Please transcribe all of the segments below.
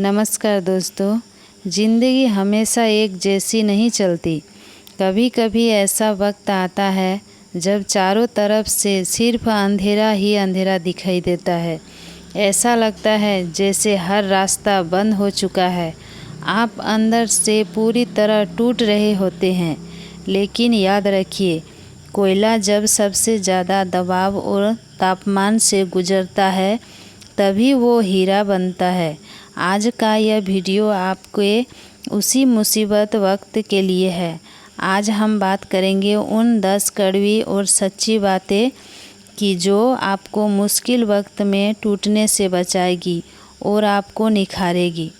नमस्कार दोस्तों। ज़िंदगी हमेशा एक जैसी नहीं चलती। कभी कभी ऐसा वक्त आता है जब चारों तरफ से सिर्फ अंधेरा ही अंधेरा दिखाई देता है। ऐसा लगता है जैसे हर रास्ता बंद हो चुका है। आप अंदर से पूरी तरह टूट रहे होते हैं। लेकिन याद रखिए, कोयला जब सबसे ज़्यादा दबाव और तापमान से गुजरता है तभी वो हीरा बनता है। आज का यह वीडियो आपके उसी मुसीबत वक्त के लिए है। आज हम बात करेंगे उन 10 कड़वी और सच्ची बातें कि जो आपको मुश्किल वक्त में टूटने से बचाएगी और आपको निखारेगी।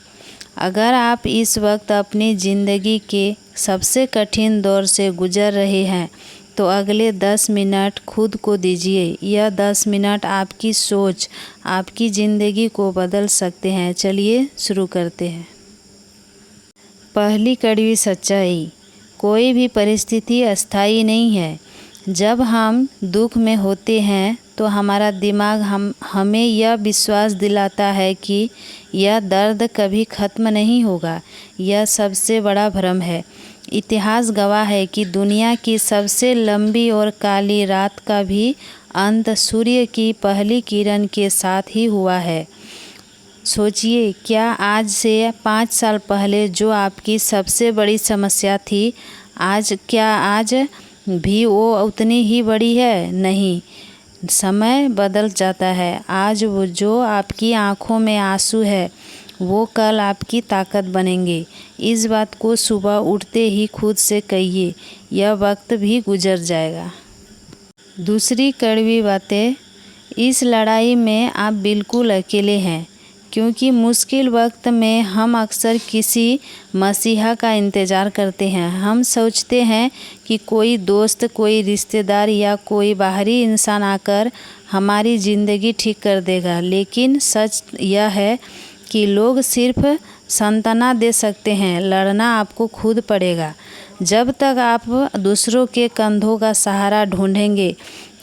अगर आप इस वक्त अपनी ज़िंदगी के सबसे कठिन दौर से गुजर रहे हैं तो अगले 10 मिनट खुद को दीजिए। यह 10 मिनट आपकी सोच, आपकी ज़िंदगी को बदल सकते हैं। चलिए शुरू करते हैं। पहली कड़वी सच्चाई, कोई भी परिस्थिति अस्थायी नहीं है। जब हम दुख में होते हैं तो हमारा दिमाग हमें यह विश्वास दिलाता है कि यह दर्द कभी ख़त्म नहीं होगा। यह सबसे बड़ा भ्रम है। इतिहास गवाह है कि दुनिया की सबसे लंबी और काली रात का भी अंत सूर्य की पहली किरण के साथ ही हुआ है। सोचिए, क्या आज से 5 साल पहले जो आपकी सबसे बड़ी समस्या थी, आज भी वो उतनी ही बड़ी है? नहीं, समय बदल जाता है। आज वो जो आपकी आँखों में आंसू है वो कल आपकी ताकत बनेंगे। इस बात को सुबह उठते ही खुद से कहिए, यह वक्त भी गुजर जाएगा। दूसरी कड़वी बातें, इस लड़ाई में आप बिल्कुल अकेले हैं। क्योंकि मुश्किल वक्त में हम अक्सर किसी मसीहा का इंतज़ार करते हैं। हम सोचते हैं कि कोई दोस्त, कोई रिश्तेदार या कोई बाहरी इंसान आकर हमारी ज़िंदगी ठीक कर देगा। लेकिन सच यह है कि लोग सिर्फ सांत्वना दे सकते हैं, लड़ना आपको खुद पड़ेगा। जब तक आप दूसरों के कंधों का सहारा ढूंढेंगे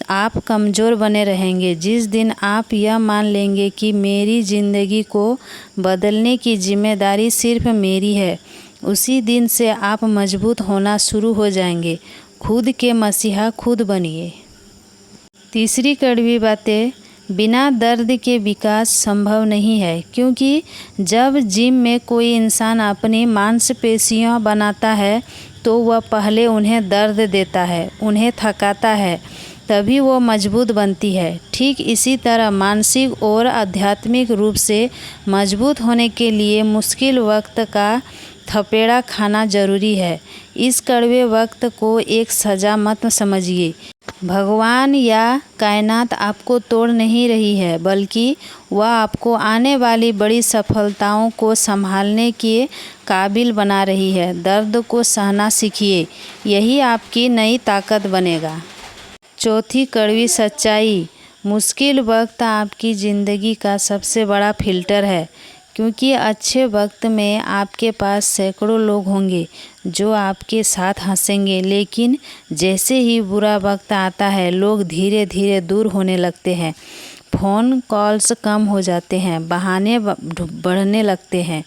आप कमज़ोर बने रहेंगे। जिस दिन आप यह मान लेंगे कि मेरी ज़िंदगी को बदलने की जिम्मेदारी सिर्फ मेरी है, उसी दिन से आप मजबूत होना शुरू हो जाएंगे। खुद के मसीहा खुद बनिए। तीसरी कड़वी बातें, बिना दर्द के विकास संभव नहीं है। क्योंकि जब जिम में कोई इंसान अपनी मांसपेशियां बनाता है तो वह पहले उन्हें दर्द देता है, उन्हें थकाता है, तभी वो मजबूत बनती है। ठीक इसी तरह मानसिक और आध्यात्मिक रूप से मजबूत होने के लिए मुश्किल वक्त का थपेड़ा खाना जरूरी है। इस कड़वे वक्त को एक सज़ा मत समझिए। भगवान या कायनात आपको तोड़ नहीं रही है, बल्कि वह आपको आने वाली बड़ी सफलताओं को संभालने के काबिल बना रही है। दर्द को सहना सीखिए, यही आपकी नई ताकत बनेगा। चौथी कड़वी सच्चाई, मुश्किल वक्त आपकी ज़िंदगी का सबसे बड़ा फिल्टर है। क्योंकि अच्छे वक्त में आपके पास सैकड़ों लोग होंगे जो आपके साथ हंसेंगे, लेकिन जैसे ही बुरा वक्त आता है लोग धीरे धीरे दूर होने लगते हैं। फ़ोन कॉल्स कम हो जाते हैं, बहाने बढ़ने लगते हैं।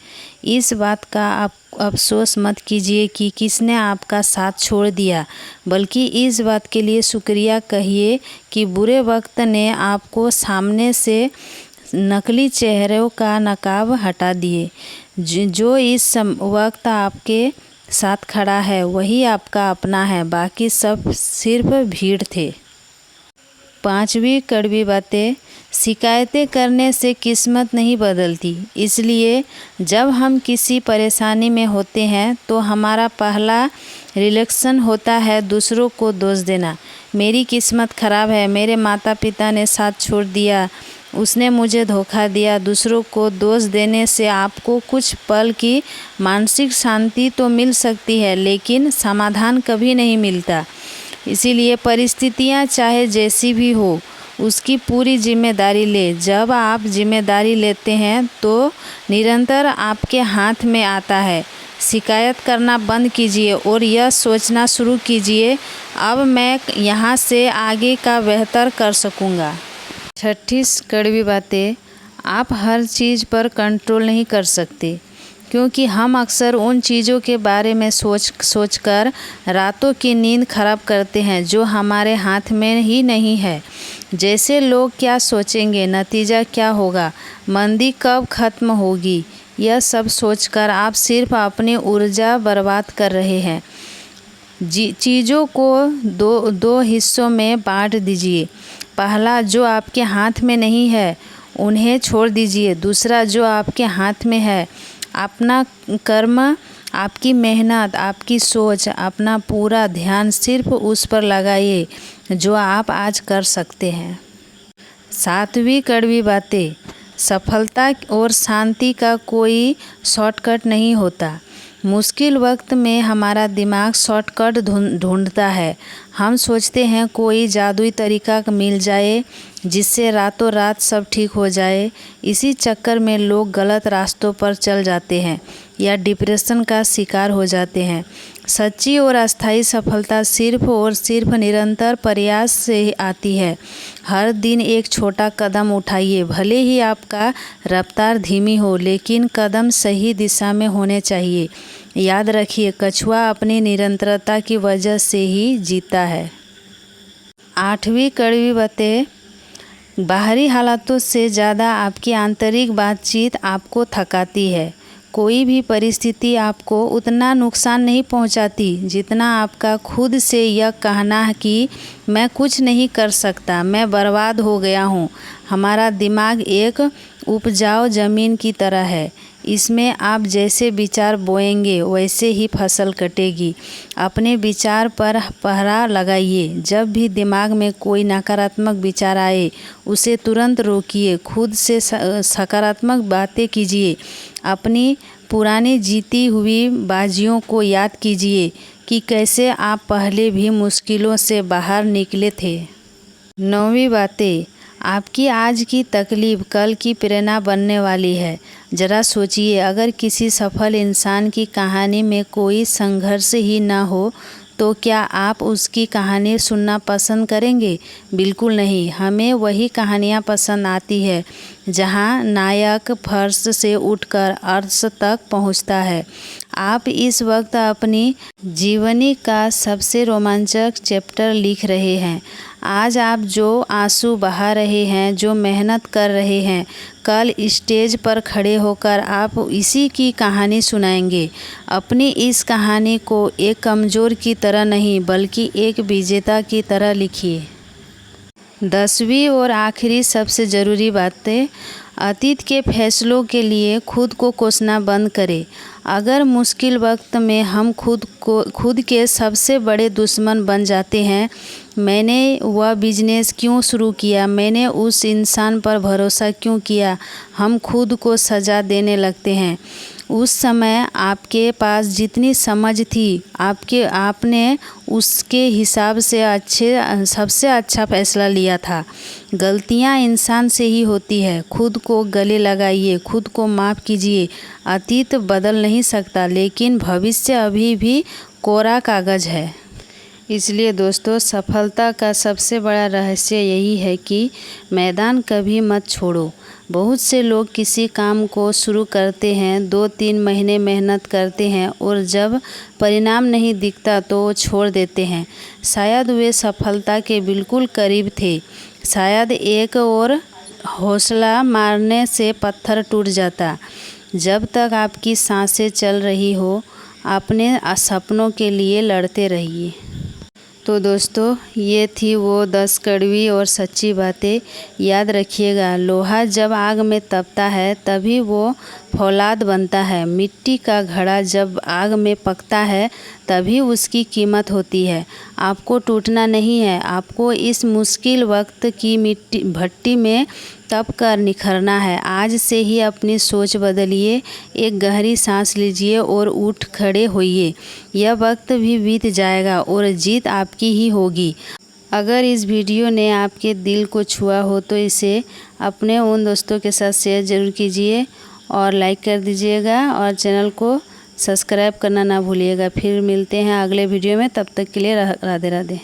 इस बात का आप अफसोस मत कीजिए कि किसने आपका साथ छोड़ दिया, बल्कि इस बात के लिए शुक्रिया कहिए कि बुरे वक्त ने आपको सामने से नकली चेहरों का नकाब हटा दिए। जो इस वक्त आपके साथ खड़ा है वही आपका अपना है, बाकी सब सिर्फ भीड़ थे। पांचवी कड़वी बातें, शिकायतें करने से किस्मत नहीं बदलती। इसलिए जब हम किसी परेशानी में होते हैं तो हमारा पहला रिएक्शन होता है दूसरों को दोष देना। मेरी किस्मत ख़राब है, मेरे माता पिता ने साथ छोड़ दिया, उसने मुझे धोखा दिया। दूसरों को दोष देने से आपको कुछ पल की मानसिक शांति तो मिल सकती है, लेकिन समाधान कभी नहीं मिलता। इसीलिए परिस्थितियां चाहे जैसी भी हो, उसकी पूरी जिम्मेदारी ले। जब आप जिम्मेदारी लेते हैं तो निरंतर आपके हाथ में आता है। शिकायत करना बंद कीजिए और यह सोचना शुरू कीजिए, अब मैं यहाँ से आगे का बेहतर कर सकूँगा। 36 कड़वी बातें, आप हर चीज़ पर कंट्रोल नहीं कर सकते, क्योंकि हम अक्सर उन चीज़ों के बारे में सोच कर रातों की नींद खराब करते हैं जो हमारे हाथ में ही नहीं है। जैसे लोग क्या सोचेंगे, नतीजा क्या होगा, मंदी कब ख़त्म होगी, यह सब सोचकर आप सिर्फ अपनी ऊर्जा बर्बाद कर रहे हैं। चीज़ों को दो हिस्सों में बांट दीजिए। पहला, जो आपके हाथ में नहीं है उन्हें छोड़ दीजिए। दूसरा, जो आपके हाथ में है, अपना कर्म, आपकी मेहनत, आपकी सोच, अपना पूरा ध्यान सिर्फ उस पर लगाइए जो आप आज कर सकते हैं। 7वीं कड़वी बातें। सफलता और शांति का कोई शॉर्टकट नहीं होता। मुश्किल वक्त में हमारा दिमाग शॉर्टकट ढूंढता है। हम सोचते हैं कोई जादुई तरीका मिल जाए जिससे रातों रात सब ठीक हो जाए। इसी चक्कर में लोग गलत रास्तों पर चल जाते हैं या डिप्रेशन का शिकार हो जाते हैं। सच्ची और अस्थायी सफलता सिर्फ और सिर्फ निरंतर प्रयास से ही आती है। हर दिन एक छोटा कदम उठाइए, भले ही आपका रफ्तार धीमी हो, लेकिन कदम सही दिशा में होने चाहिए। याद रखिए, कछुआ अपनी निरंतरता की वजह से ही जीता है। 8वीं कड़वी बातें। बाहरी हालातों से ज़्यादा आपकी आंतरिक बातचीत आपको थकाती है। कोई भी परिस्थिति आपको उतना नुकसान नहीं पहुंचाती जितना आपका खुद से यह कहना है कि मैं कुछ नहीं कर सकता, मैं बर्बाद हो गया हूं। हमारा दिमाग एक उपजाऊ ज़मीन की तरह है। इसमें आप जैसे विचार बोएंगे वैसे ही फसल कटेगी। अपने विचार पर पहरा लगाइए। जब भी दिमाग में कोई नकारात्मक विचार आए उसे तुरंत रोकिए। खुद से सकारात्मक बातें कीजिए। अपनी पुरानी जीती हुई बाजियों को याद कीजिए कि कैसे आप पहले भी मुश्किलों से बाहर निकले थे। 9वीं बातें। आपकी आज की तकलीफ कल की प्रेरणा बनने वाली है। ज़रा सोचिए, अगर किसी सफल इंसान की कहानी में कोई संघर्ष ही ना हो तो क्या आप उसकी कहानी सुनना पसंद करेंगे? बिल्कुल नहीं। हमें वही कहानियाँ पसंद आती है जहाँ नायक फर्श से उठकर अर्श तक पहुँचता है। आप इस वक्त अपनी जीवनी का सबसे रोमांचक चैप्टर लिख रहे हैं। आज आप जो आंसू बहा रहे हैं, जो मेहनत कर रहे हैं, कल स्टेज पर खड़े होकर आप इसी की कहानी सुनाएंगे। अपनी इस कहानी को एक कमज़ोर की तरह नहीं बल्कि एक विजेता की तरह लिखिए। 10वीं और आखिरी सबसे ज़रूरी बातें। अतीत के फैसलों के लिए खुद को कोसना बंद करें। अगर मुश्किल वक्त में हम खुद के सबसे बड़े दुश्मन बन जाते हैं, मैंने वह बिजनेस क्यों शुरू किया, मैंने उस इंसान पर भरोसा क्यों किया, हम खुद को सज़ा देने लगते हैं। उस समय आपके पास जितनी समझ थी आपने उसके हिसाब से सबसे अच्छा फैसला लिया था। गलतियां इंसान से ही होती है। खुद को गले लगाइए, खुद को माफ़ कीजिए। अतीत बदल नहीं सकता, लेकिन भविष्य अभी भी कोरा कागज़ है। इसलिए दोस्तों, सफलता का सबसे बड़ा रहस्य यही है कि मैदान कभी मत छोड़ो। बहुत से लोग किसी काम को शुरू करते हैं, 2-3 महीने मेहनत करते हैं और जब परिणाम नहीं दिखता तो वो छोड़ देते हैं। शायद वे सफलता के बिल्कुल करीब थे। शायद एक और हौसला मारने से पत्थर टूट जाता। जब तक आपकी सांसें चल रही हो, अपने सपनों के लिए लड़ते रहिए। तो दोस्तों, ये थी वो 10 कड़वी और सच्ची बातें। याद रखिएगा, लोहा जब आग में तपता है तभी वो फौलाद बनता है। मिट्टी का घड़ा जब आग में पकता है तभी उसकी कीमत होती है। आपको टूटना नहीं है, आपको इस मुश्किल वक्त की भट्टी में तप कर निखरना है। आज से ही अपनी सोच बदलिए, एक गहरी सांस लीजिए और उठ खड़े होइए। यह वक्त भी बीत जाएगा और जीत आपकी ही होगी। अगर इस वीडियो ने आपके दिल को छुआ हो तो इसे अपने उन दोस्तों के साथ शेयर ज़रूर कीजिए और लाइक कर दीजिएगा और चैनल को सब्सक्राइब करना ना भूलिएगा। फिर मिलते हैं अगले वीडियो में, तब तक के लिए राधे राधे।